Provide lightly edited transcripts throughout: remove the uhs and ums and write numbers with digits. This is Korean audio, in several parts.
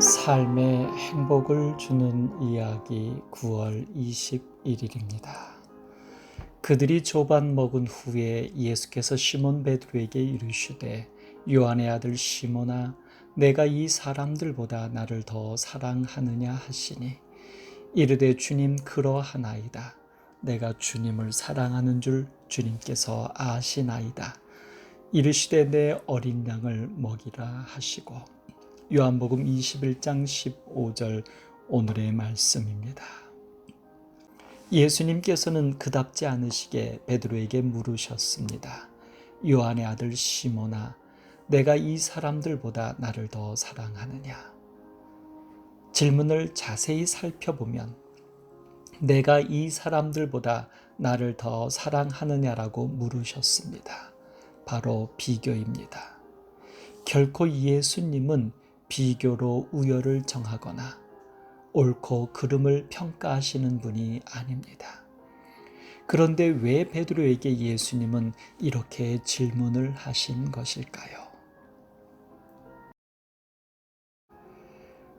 삶의 행복을 주는 이야기 9월 21일입니다. 그들이 조반 먹은 후에 예수께서 시몬 베드로에게 이르시되 요한의 아들 시몬아 내가 이 사람들보다 나를 더 사랑하느냐 하시니 이르되 주님 그러하나이다. 내가 주님을 사랑하는 줄 주님께서 아시나이다. 이르시되 내 어린 양을 먹이라 하시고 요한복음 21장 15절 오늘의 말씀입니다. 예수님께서는 그답지 않으시게 베드로에게 물으셨습니다. 요한의 아들 시몬아, 내가 이 사람들보다 나를 더 사랑하느냐? 질문을 자세히 살펴보면 내가 이 사람들보다 나를 더 사랑하느냐라고 물으셨습니다. 바로 비교입니다. 결코 예수님은 비교로 우열을 정하거나 옳고 그름을 평가하시는 분이 아닙니다. 그런데 왜 베드로에게 예수님은 이렇게 질문을 하신 것일까요?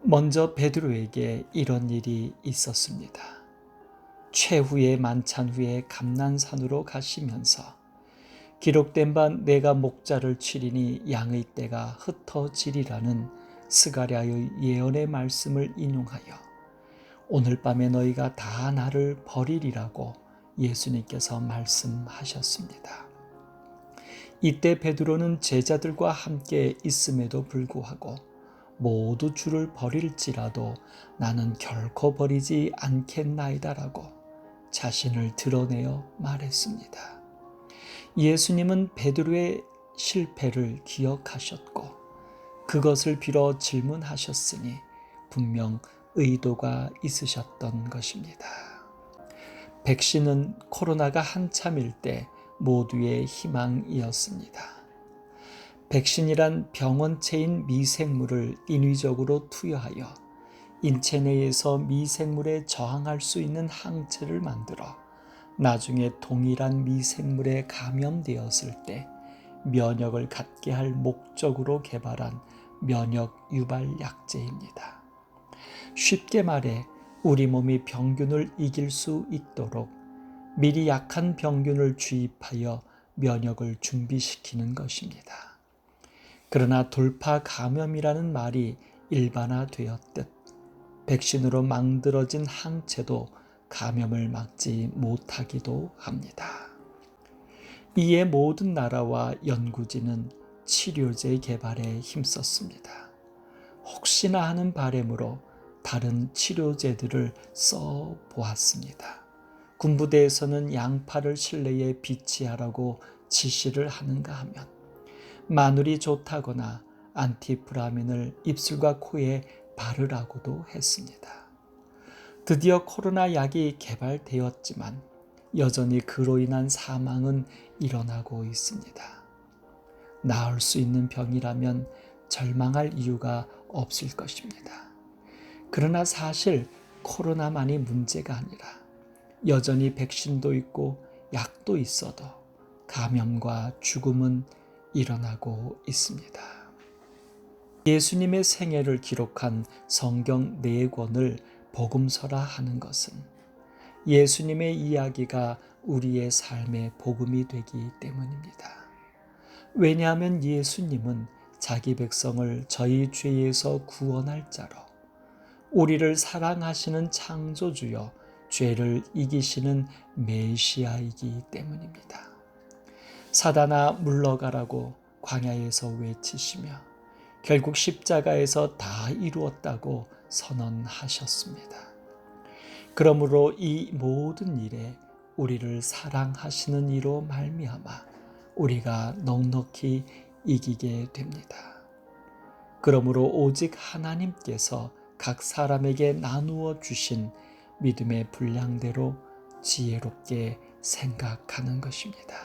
먼저 베드로에게 이런 일이 있었습니다. 최후의 만찬 후에 감난산으로 가시면서 기록된 바 내가 목자를 치리니 양의 떼가 흩어지리라는 스가랴의 예언의 말씀을 인용하여 오늘 밤에 너희가 다 나를 버리리라고 예수님께서 말씀하셨습니다. 이때 베드로는 제자들과 함께 있음에도 불구하고 모두 주를 버릴지라도 나는 결코 버리지 않겠나이다라고 자신을 드러내어 말했습니다. 예수님은 베드로의 실패를 기억하셨고 그것을 빌어 질문하셨으니 분명 의도가 있으셨던 것입니다. 백신은 코로나가 한참일 때 모두의 희망이었습니다. 백신이란 병원체인 미생물을 인위적으로 투여하여 인체 내에서 미생물에 저항할 수 있는 항체를 만들어 나중에 동일한 미생물에 감염되었을 때 면역을 갖게 할 목적으로 개발한 면역 유발 약제입니다. 쉽게 말해 우리 몸이 병균을 이길 수 있도록 미리 약한 병균을 주입하여 면역을 준비시키는 것입니다. 그러나 돌파 감염이라는 말이 일반화되었듯 백신으로 만들어진 항체도 감염을 막지 못하기도 합니다. 이에 모든 나라와 연구진은 치료제 개발에 힘썼습니다. 혹시나 하는 바람으로 다른 치료제들을 써보았습니다. 군부대에서는 양파를 실내에 비치하라고 지시를 하는가 하면 마늘이 좋다거나 안티프라민을 입술과 코에 바르라고도 했습니다. 드디어 코로나 약이 개발되었지만 여전히 그로 인한 사망은 일어나고 있습니다. 나을 수 있는 병이라면 절망할 이유가 없을 것입니다. 그러나 사실 코로나만이 문제가 아니라 여전히 백신도 있고 약도 있어도 감염과 죽음은 일어나고 있습니다. 예수님의 생애를 기록한 성경 4권을 복음서라 하는 것은 예수님의 이야기가 우리의 삶의 복음이 되기 때문입니다. 왜냐하면 예수님은 자기 백성을 저희 죄에서 구원할 자로 우리를 사랑하시는 창조주여 죄를 이기시는 메시아이기 때문입니다. 사단아 물러가라고 광야에서 외치시며 결국 십자가에서 다 이루었다고 선언하셨습니다. 그러므로 이 모든 일에 우리를 사랑하시는 이로 말미암아 우리가 넉넉히 이기게 됩니다. 그러므로 오직 하나님께서 각 사람에게 나누어 주신 믿음의 분량대로 지혜롭게 생각하는 것입니다.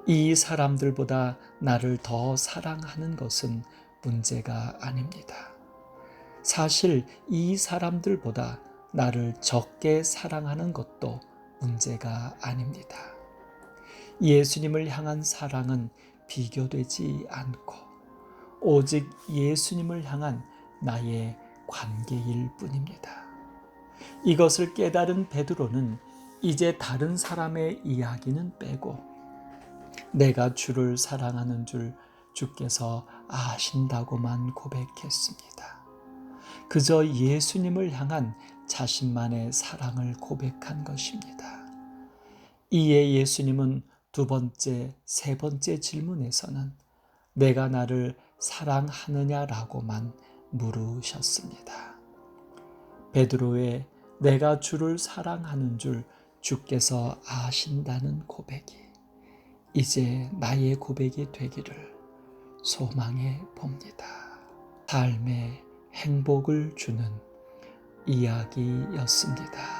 이 사람들보다 나를 더 사랑하는 것은 문제가 아닙니다. 사실 이 사람들보다 나를 적게 사랑하는 것도 문제가 아닙니다. 예수님을 향한 사랑은 비교되지 않고 오직 예수님을 향한 나의 관계일 뿐입니다. 이것을 깨달은 베드로는 이제 다른 사람의 이야기는 빼고 내가 주를 사랑하는 줄 주께서 아신다고만 고백했습니다. 그저 예수님을 향한 자신만의 사랑을 고백한 것입니다. 이에 예수님은 두 번째, 세 번째 질문에서는 내가 나를 사랑하느냐라고만 물으셨습니다. 베드로의 내가 주를 사랑하는 줄 주께서 아신다는 고백이 이제 나의 고백이 되기를 소망해 봅니다. 삶의 행복을 주는 이야기였습니다.